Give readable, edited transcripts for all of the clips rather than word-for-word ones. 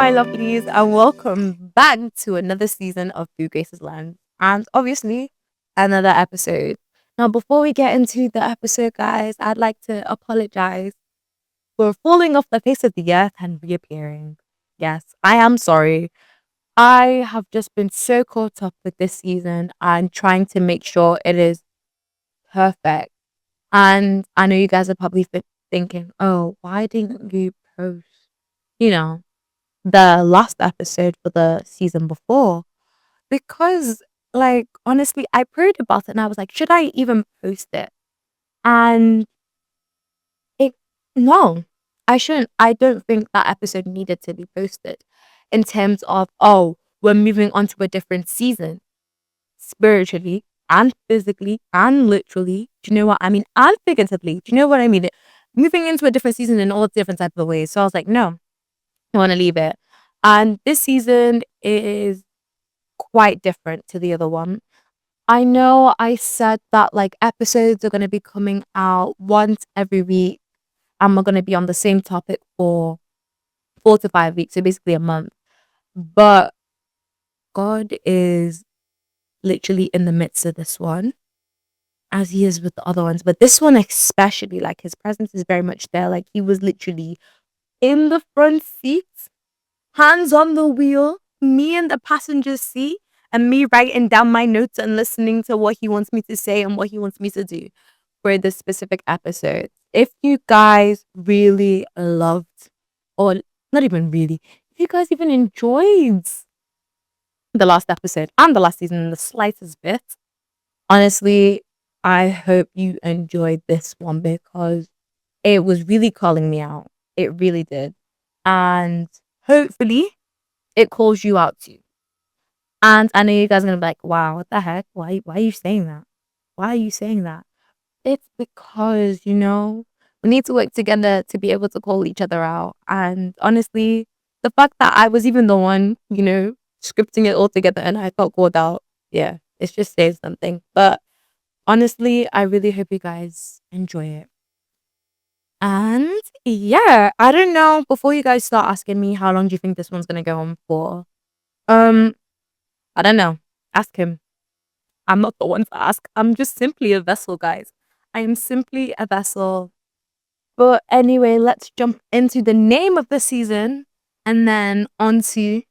my lovelies, and welcome back to another season of Through Grace's Land, and obviously another episode. Now, before we get into the episode, guys, I'd like to apologize for falling off the face of the earth and reappearing. Yes, I am sorry. I have just been so caught up with this season and trying to make sure it is perfect. And I know you guys are probably thinking, oh, why didn't you post, you know, the last episode for the season before? Because, like, honestly, I prayed about it and I was like, should I even post it? And it, no, I shouldn't. I don't think that episode needed to be posted in terms of, oh, we're moving on to a different season spiritually and physically and literally. Do you know what I mean? And figuratively. Do you know what I mean? Moving into a different season in all different type of ways. So I was like, no, I want to leave it. And this season is quite different to the other one. I know I said that like episodes are going to be coming out once every week and we're going to be on the same topic for 4 to 5 weeks, so basically a month. But God is literally in the midst of this one as he is with the other ones. But this one, especially, like his presence is very much there. Like he was literally in the front seat, hands on the wheel, me in the passenger seat, and me writing down my notes and listening to what he wants me to say and what he wants me to do for this specific episode. If you guys really loved, or not even really, if you guys even enjoyed the last episode and the last season in the slightest bit, honestly, I hope you enjoyed this one because it was really calling me out. It really did. And hopefully it calls you out too. And I know you guys are gonna be like, wow, what the heck? Why are you saying that? Why are you saying that? It's because, we need to work together to be able to call each other out. And honestly, the fact that I was even the one, scripting it all together and I felt called out, yeah, it's just saying something. But honestly, I really hope you guys enjoy it. And yeah, I don't know. Before you guys start asking me how long do you think this one's gonna go on for? Um, I don't know. Ask him. I'm not the one to ask. I'm just simply a vessel, guys. I am simply a vessel. But anyway, let's jump into the name of the season and then onto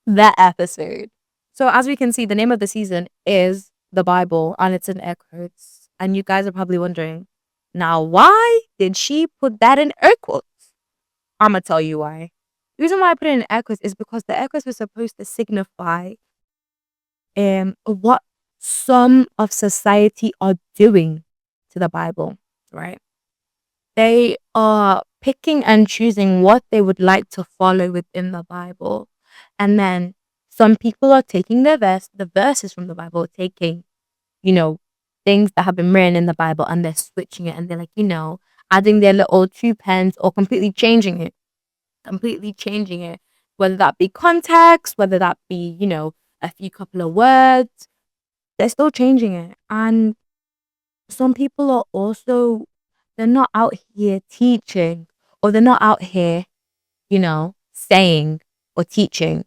the episode. So as we can see, the name of the season is the Bible and it's in air quotes. And you guys are probably wondering, now why did she put that in air quotes? I'm gonna tell you why. The reason why I put it in air quotes is because the air quotes were supposed to signify what some of society are doing to the Bible, right? They are picking and choosing what they would like to follow within the Bible. And then some people are taking the verses from the Bible, taking, you know, things that have been written in the Bible and they're switching it and they're like, adding their little 2 pence or completely changing it, whether that be context, whether that be, a few couple of words, they're still changing it. And some people are also, they're not out here teaching or they're not out here, saying or teaching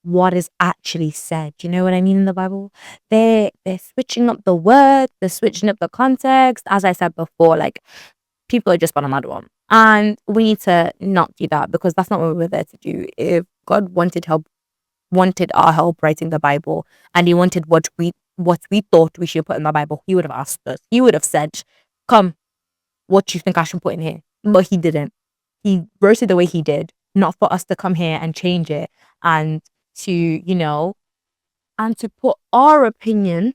what is actually said. You know what I mean in the Bible? They're switching up the word, they're switching up the context. As I said before, like people are just on a mad one. And we need to not do that because that's not what we're there to do. If God wanted our help writing the Bible and he wanted what we thought we should put in the Bible, he would have asked us. He would have said, come, what do you think I should put in here? But he didn't. He wrote it the way he did, not for us to come here and change it and to, and to put our opinion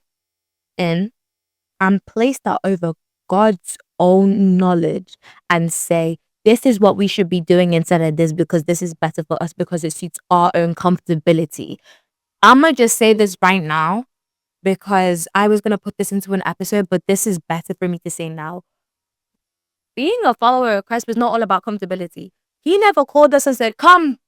in and place that over God's own knowledge and say, this is what we should be doing instead of this because this is better for us because it suits our own comfortability. I'm going to just say this right now because I was going to put this into an episode, but this is better for me to say now. Being a follower of Christ was not all about comfortability. He never called us and said, come,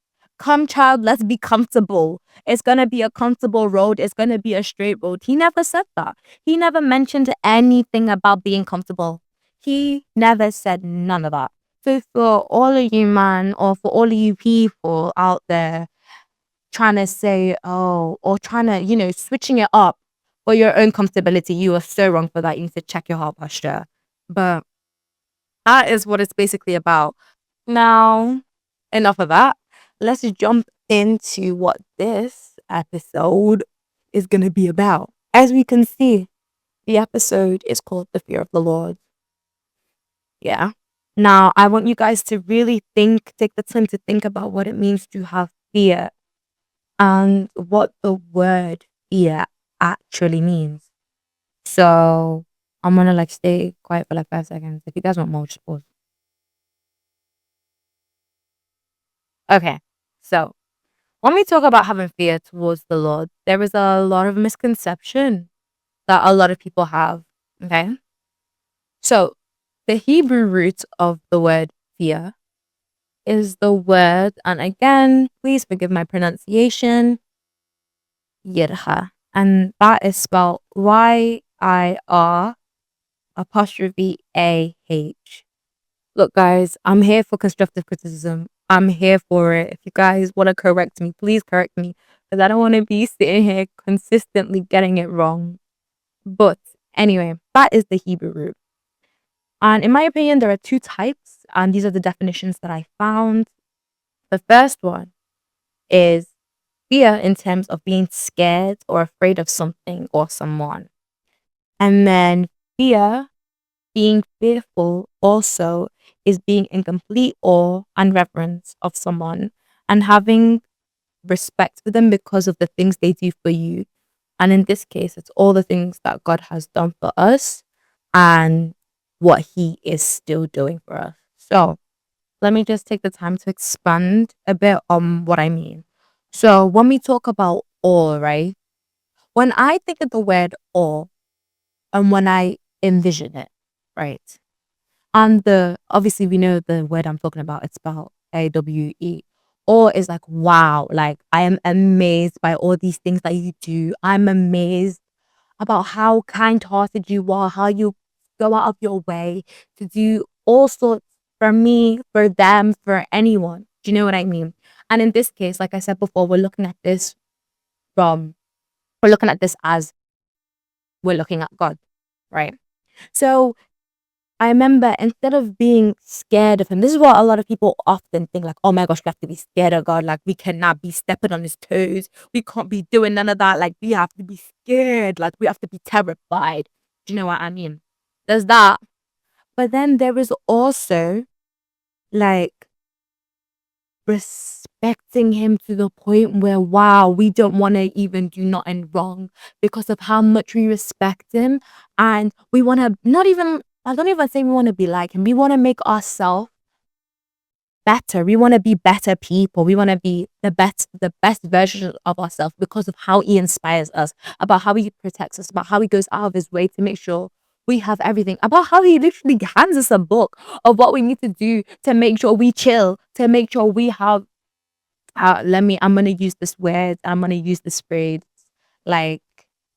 child, let's be comfortable. It's going to be a comfortable road. It's going to be a straight road. He never said that. He never mentioned anything about being comfortable. He never said none of that. So for all of you, man, or for all of you people out there trying to say, oh, or trying to, switching it up for your own comfortability, you are so wrong for that. You need to check your heart posture. But that is what it's basically about. Now, enough of that. Let's jump into what this episode is going to be about. As we can see, the episode is called The Fear of the Lord. Yeah. Now, I want you guys to really take the time to think about what it means to have fear and what the word fear actually means. So, I'm gonna like stay quiet for like 5 seconds. If you guys want more, just pause. Okay. So, when we talk about having fear towards the Lord, there is a lot of misconception that a lot of people have. Okay. So, the Hebrew root of the word fear is the word, and again, please forgive my pronunciation, yirha. And that is spelled YIR apostrophe AH. Look, guys, I'm here for constructive criticism. I'm here for it. If you guys want to correct me, please correct me because I don't want to be sitting here consistently getting it wrong. But anyway, that is the Hebrew root. And in my opinion, there are two types, and these are the definitions that I found. The first one is fear in terms of being scared or afraid of something or someone. And then fear, being fearful, also is being in complete awe and reverence of someone and having respect for them because of the things they do for you. And in this case, it's all the things that God has done for us and what He is still doing for us. So let me just take the time to expand a bit on what I mean. So when we talk about awe, right? When I think of the word awe and when I envision it, right? And the obviously we know the word I'm talking about, it's spelled AWE. Awe is like wow, like I am amazed by all these things that you do. I'm amazed about how kind hearted you are, how you go out of your way to do all sorts for me, for them, for anyone. Do you know what I mean? And in this case, like I said before, from we're looking at this as we're looking at God, right? So I remember instead of being scared of him, this is what a lot of people often think like, oh my gosh, we have to be scared of God. Like, we cannot be stepping on his toes. We can't be doing none of that. Like, we have to be scared. Like, we have to be terrified. Do you know what I mean? There's that. But then there is also like respecting him to the point where, wow, we don't want to even do nothing wrong because of how much we respect him. And we want to not even, I don't even say we want to be like him. We want to make ourselves better. We want to be better people. We want to be the best version of ourselves because of how he inspires us, about how he protects us, about how he goes out of his way to make sure we have everything, about how he literally hands us a book of what we need to do to make sure we chill, to make sure we have I'm gonna use this word, I'm gonna use this phrase, like,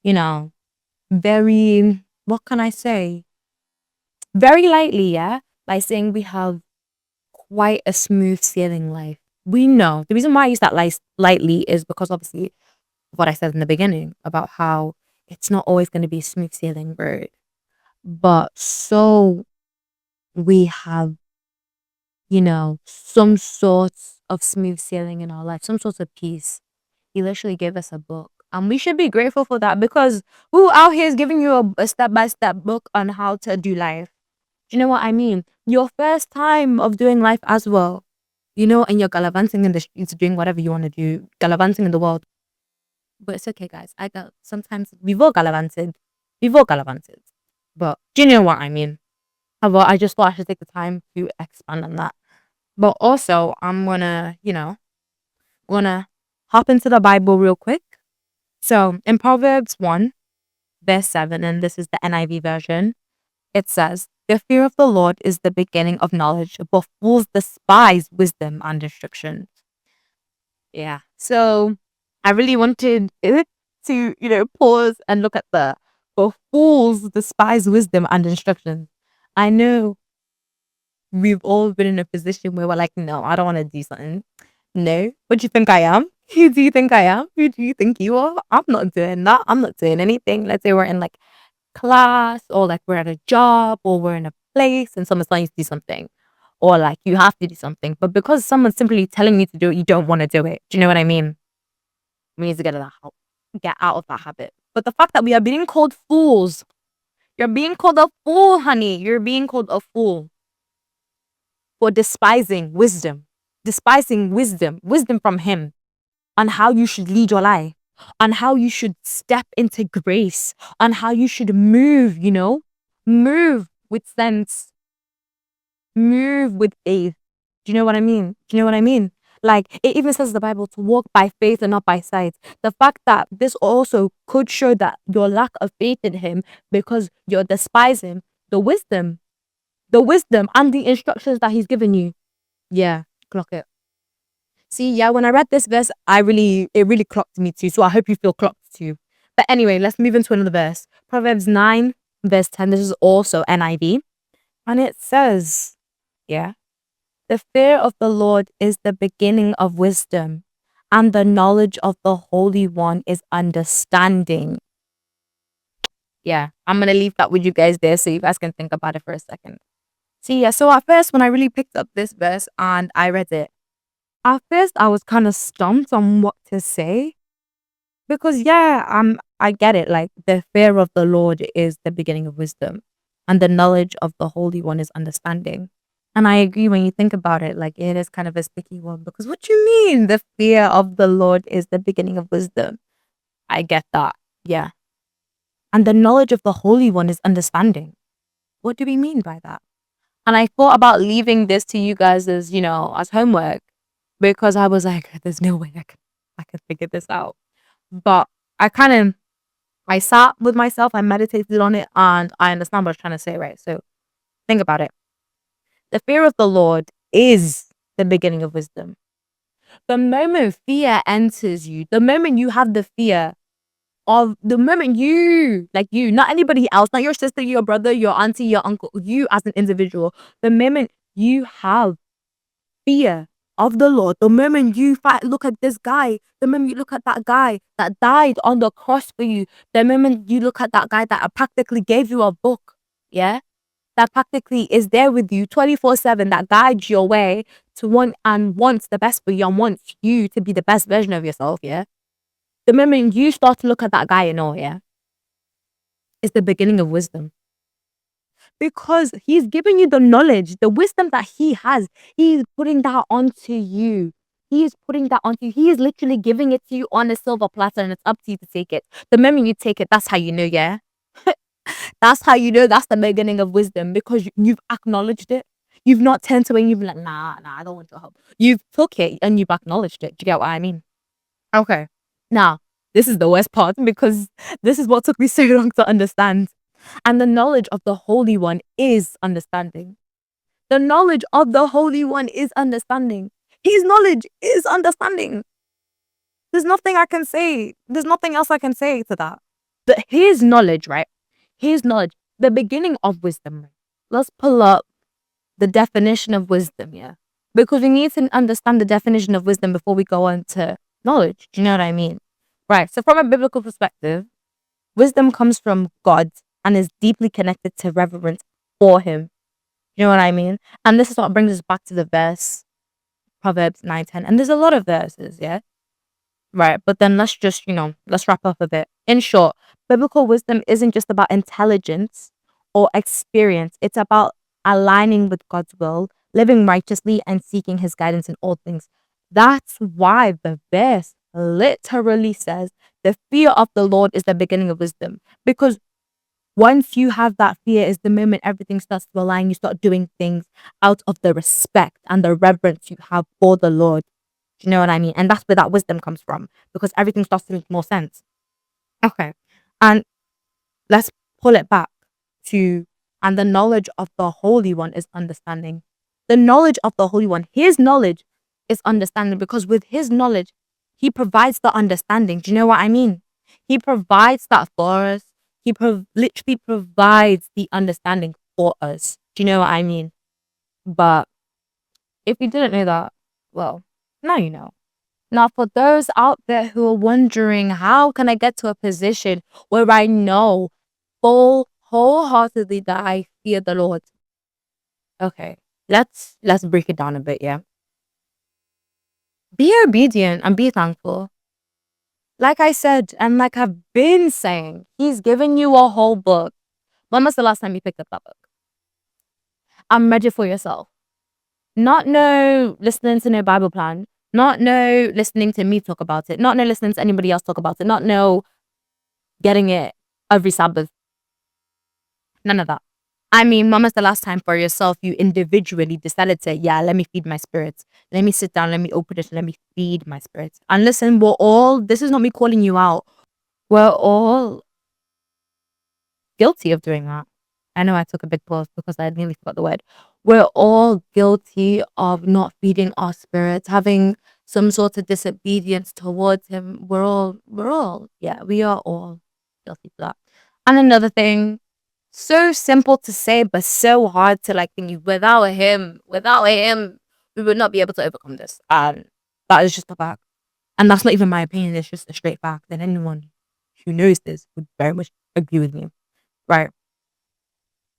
you know, very, what can I say? Very lightly, yeah? By saying we have quite a smooth sailing life. We know the reason why I use that lightly is because obviously what I said in the beginning about how it's not always going to be a smooth sailing road, but so we have, some sorts of smooth sailing in our life, some sorts of peace. He literally gave us a book. And we should be grateful for that because who out here is giving you a step-by-step book on how to do life? Do you know what I mean? Your first time of doing life as well, and you're gallivanting in the streets, doing whatever you want to do, gallivanting in the world. But it's okay, guys. Sometimes we've all gallivanted. But do you know what I mean? However, I just thought I should take the time to expand on that. But also, I'm gonna hop into the Bible real quick. So in Proverbs 1, verse 7, and this is the NIV version, it says, the fear of the Lord is the beginning of knowledge, but fools despise wisdom and instruction. Yeah. So I really wanted it to, pause and look at but fools despise wisdom and instruction. I know we've all been in a position where we're like, no, I don't want to do something. No. What do you think I am? Who do you think I am? Who do you think you are? I'm not doing that. I'm not doing anything. Let's say we're in like class or like we're at a job or we're in a place and someone's telling you to do something or like you have to do something. But because someone's simply telling you to do it, you don't want to do it. Do you know what I mean? We need to get out of that habit. But the fact that we are being called fools, you're being called a fool, honey. You're being called a fool for despising wisdom from him on how you should lead your life, on how you should step into grace, on how you should move, move with sense, move with faith. Do you know what I mean? Do you know what I mean? Like it even says in the Bible to walk by faith and not by sight. The fact that this also could show that your lack of faith in him because you're despising the wisdom and the instructions that he's given you. Yeah, clock it. See, yeah, when I read this verse, it really clocked me too. So I hope you feel clocked too. But anyway, let's move into another verse. Proverbs 9, verse 10. This is also NIV. And it says, yeah, the fear of the Lord is the beginning of wisdom, and the knowledge of the Holy One is understanding. Yeah, I'm going to leave that with you guys there so you guys can think about it for a second. See, yeah, so at first, when I really picked up this verse and I read it, at first I was kind of stumped on what to say because, yeah, I get it. Like, the fear of the Lord is the beginning of wisdom, and the knowledge of the Holy One is understanding. And I agree when you think about it, like, it is kind of a sticky one because what do you mean the fear of the Lord is the beginning of wisdom? I get that. Yeah. And the knowledge of the Holy One is understanding. What do we mean by that? And I thought about leaving this to you guys as, as homework because I was like, there's no way I can figure this out. But I sat with myself, I meditated on it, and I understand what I was trying to say, right? So think about it. The fear of the Lord is the beginning of wisdom. The moment fear enters you, the moment you have the fear of the moment not anybody else, not your sister, your brother, your auntie, your uncle, you as an individual, the moment you have fear of the Lord, the moment you look at this guy, the moment you look at that guy that died on the cross for you, the moment you look at that guy that practically gave you a book, yeah, that practically is there with you 24/7, that guides your way to wants the best for you and wants you to be the best version of yourself, yeah. The moment you start to look at that guy and all, yeah, it's the beginning of wisdom. Because he's giving you the knowledge, the wisdom that he has. He's putting that onto you. He is putting that onto you. He is literally giving it to you on a silver platter and it's up to you to take it. The moment you take it, that's how you know, yeah? That's how you know that's the beginning of wisdom because you've acknowledged it. You've not turned away and you've been like, nah, I don't want your help. You've took it and you've acknowledged it. Do you get what I mean? Okay. Now, this is the worst part because this is what took me so long to understand. And the knowledge of the Holy One is understanding. The knowledge of the Holy One is understanding. His knowledge is understanding. There's nothing I can say. There's nothing else I can say to that. His knowledge, right? His knowledge, the beginning of wisdom. Let's pull up the definition of wisdom, yeah? Because we need to understand the definition of wisdom before we go on to knowledge. Do you know what I mean? Right. So from a biblical perspective, wisdom comes from God and is deeply connected to reverence for him. You know what I mean? And this is what brings us back to the verse, Proverbs 9:10. And there's a lot of verses, yeah? Right. But then let's just, let's wrap up a bit. In short, biblical wisdom isn't just about intelligence or experience. It's about aligning with God's will, living righteously, and seeking his guidance in all things. That's why the verse literally says the fear of the Lord is the beginning of wisdom. Because once you have that fear is the moment everything starts to align, you start doing things out of the respect and the reverence you have for the Lord. Do you know what I mean? And that's where that wisdom comes from because everything starts to make more sense. Okay. And let's pull it back to, and the knowledge of the Holy One is understanding. The knowledge of the Holy One, his knowledge is understanding because with his knowledge, he provides the understanding. Do you know what I mean? He provides that for us. He literally provides the understanding for us. Do you know what I mean? But if you didn't know that, well, now you know. Now, for those out there who are wondering, how can I get to a position where I know wholeheartedly that I fear the Lord? Okay, let's break it down a bit. Yeah, be obedient and be thankful. Like I said, and like I've been saying, He's given you a whole book. When was the last time you picked up that book? I'm ready for yourself. Not no listening to no Bible plan. Not no listening to me talk about it. Not no listening to anybody else talk about it. Not no getting it every Sabbath. None of that. I mean, when was the last time for yourself you individually decided to, yeah, let me feed my spirits. Let me sit down, let me open it, let me feed my spirits. And listen, this is not me calling you out. We're all guilty of doing that. I know I took a big pause because I nearly forgot the word. We're all guilty of not feeding our spirits, having some sort of disobedience towards Him. Yeah, we are all guilty of that. And another thing, so simple to say, but so hard to like think. Without Him, we would not be able to overcome this. And that is just a fact. And that's not even my opinion. It's just a straight fact. And anyone who knows this would very much agree with me. Right.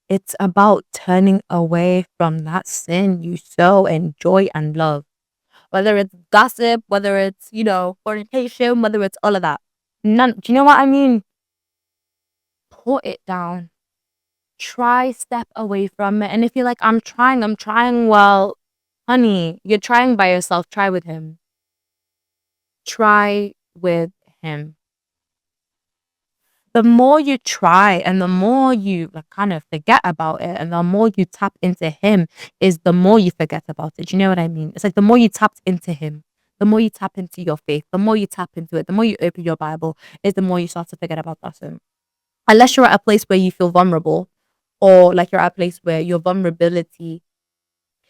It's about turning away from that sin you so enjoy and love. Whether it's gossip, whether it's, fornication, whether it's all of that. None. Do you know what I mean? Put it down. Try step away from it. And if you're like, I'm trying, well, honey, you're trying by yourself. Try with Him. Try with Him. The more you try and the more you like kind of forget about it and the more you tap into Him is the more you forget about it. Do you know what I mean? It's like the more you tapped into Him, the more you tap into your faith, the more you tap into it, the more you open your Bible, is the more you start to forget about that sin. Unless you're at a place where you feel vulnerable or like you're at a place where your vulnerability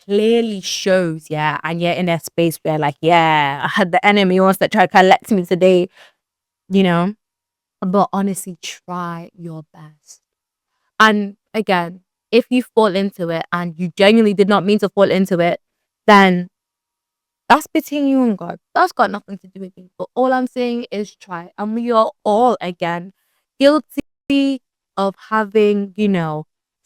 clearly shows, yeah, and you're in a space where like, yeah, the enemy wants to try to collect me today, you know? But honestly, try your best. And again, if you fall into it and you genuinely did not mean to fall into it, then that's between you and God. That's got nothing to do with me. But all I'm saying is try. And we are all, again, guilty of having,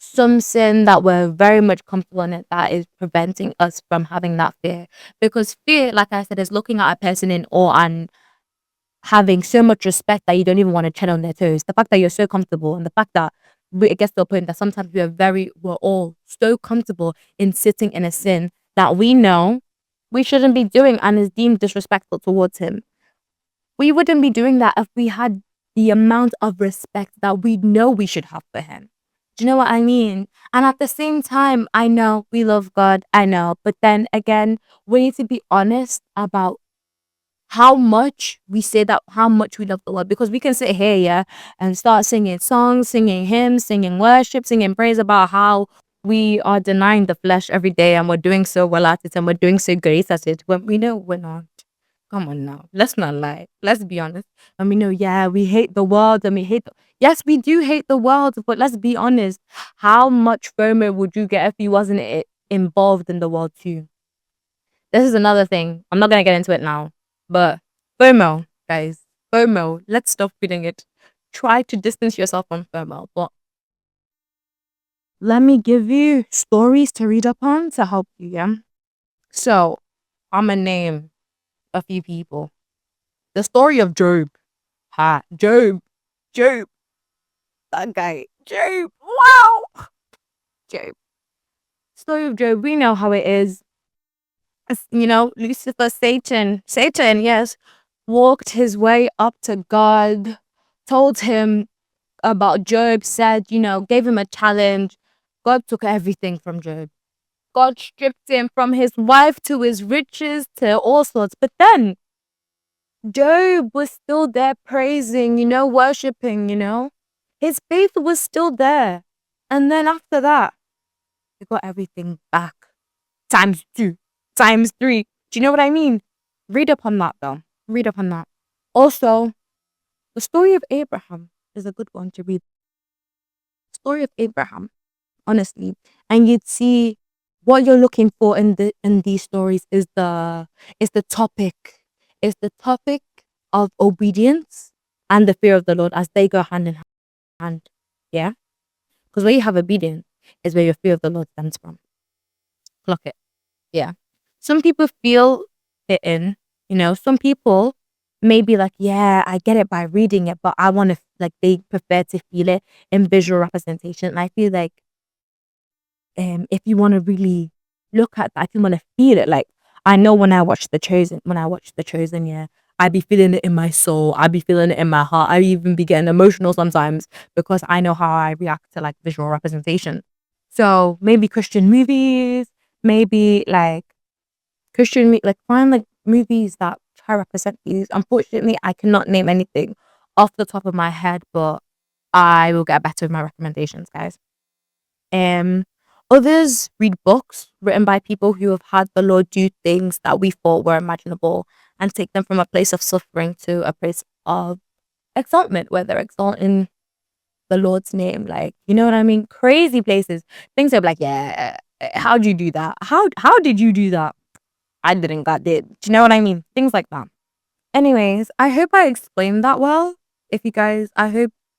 some sin that we're very much comfortable in it that is preventing us from having that fear. Because fear, like I said, is looking at a person in awe and having so much respect that you don't even want to tread on their toes. The fact that you're so comfortable and the fact that it gets to a point that sometimes we're all so comfortable in sitting in a sin that we know we shouldn't be doing and is deemed disrespectful towards Him. We wouldn't be doing that if we had the amount of respect that we know we should have for Him. Do you know what I mean? And at the same time, I know we love God, I know, but then again, we need to be honest about how much we say that, how much we love the Lord, because we can sit here, yeah, and start singing songs, singing hymns, singing worship, singing praise about how we are denying the flesh every day and we're doing so well at it and we're doing so great at it when we know we're not. Come on now, let's not lie. Let's be honest. And we know, yeah, we hate the world and yes, we do hate the world, but let's be honest. How much FOMO would you get if you wasn't involved in the world too? This is another thing. I'm not going to get into it now. But FOMO, guys, FOMO, let's stop feeding it. Try to distance yourself from FOMO. But let me give you stories to read up on to help you, yeah? So, I'm going to name a few people. The story of Job. Job. That guy. Job. Wow. Job. Story of Job. We know how it is. Lucifer, Satan, yes, walked his way up to God, told him about Job, said, gave him a challenge. God took everything from Job. God stripped him from his wife to his riches to all sorts. But then Job was still there praising, worshiping, His faith was still there. And then after that, he got everything back. Times two, times three. Do you know what I mean? Read up on that though. Read up on that. Also, the story of Abraham is a good one to read. Story of Abraham, honestly. And you'd see what you're looking for in these stories is the topic is the topic of obedience and the fear of the Lord, as they go hand in hand. Yeah, because where you have obedience is where your fear of the Lord stems from. Clock it. Yeah. Some people feel it in, some people may be like, yeah, I get it by reading it, but I want to, like, they prefer to feel it in visual representation. And I feel like, if you want to really look at that, if you want to feel it, like, I know when I watch The Chosen, yeah, I be feeling it in my soul. I be feeling it in my heart. I even be getting emotional sometimes because I know how I react to like visual representation. So maybe Christian movies, maybe like like find like movies that try to represent these. Unfortunately, I cannot name anything off the top of my head, but I will get better with my recommendations, guys. Um, Others read books written by people who have had the Lord do things that we thought were imaginable and take them from a place of suffering to a place of exaltment, where they're exalting the Lord's name. Like, you know what I mean? Crazy places. Things are like, yeah, how'd you do that? How did you do that? I didn't got did. Do you know what I mean? Things like that. Anyways, I hope I explained that well. If you guys,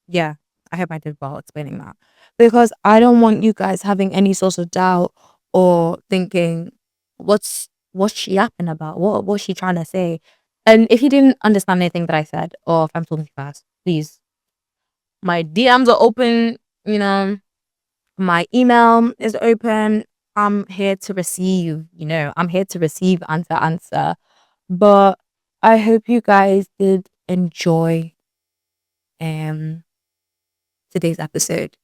yeah, I hope I did well explaining that, because I don't want you guys having any sort of doubt or thinking, what's she yapping about? What's she trying to say? And if you didn't understand anything that I said, or if I'm talking too fast, please, my DMs are open. You know, my email is open. I'm here to receive. I'm here to receive and to answer. But I hope you guys did enjoy um today's episode.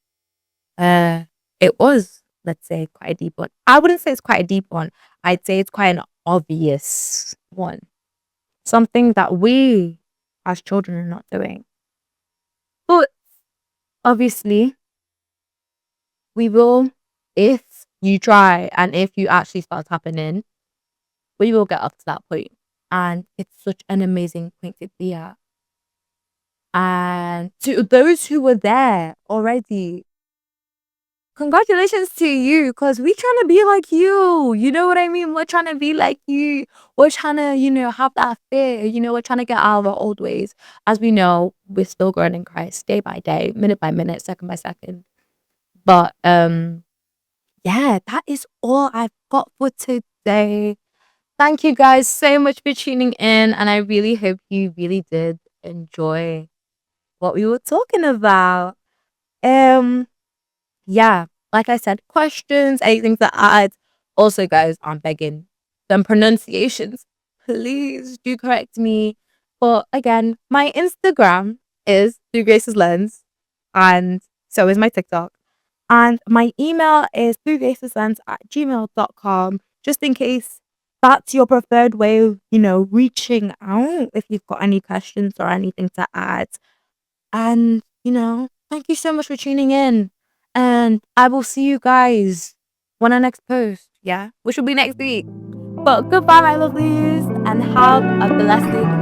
Uh it was, let's say, quite a deep one. I wouldn't say it's quite a deep one. I'd say it's quite an obvious one. Something that we as children are not doing. But obviously we will, if you try and if you actually start tapping in, we will get up to that point. And it's such an amazing point to be at. And to those who were there already, congratulations to you, because we trying to be like you. You know what I mean? We're trying to be like you. We're trying to, have that fear. We're trying to get out of our old ways. As we know, we're still growing in Christ day by day, minute by minute, second by second. But yeah, that is all I've got for today. Thank you guys so much for tuning in, and I really hope you really did enjoy what we were talking about. Um, yeah, like I said, questions, anything to add. Also, guys, I'm begging them pronunciations. Please do correct me. But again, my Instagram is through Grace's Lens, and so is my TikTok. And my email is through graceslens@gmail.com, just in case that's your preferred way of, reaching out if you've got any questions or anything to add. And, thank you so much for tuning in. And I will see you guys when I next post. Yeah, which will be next week. But goodbye, my lovelies, and have a blessed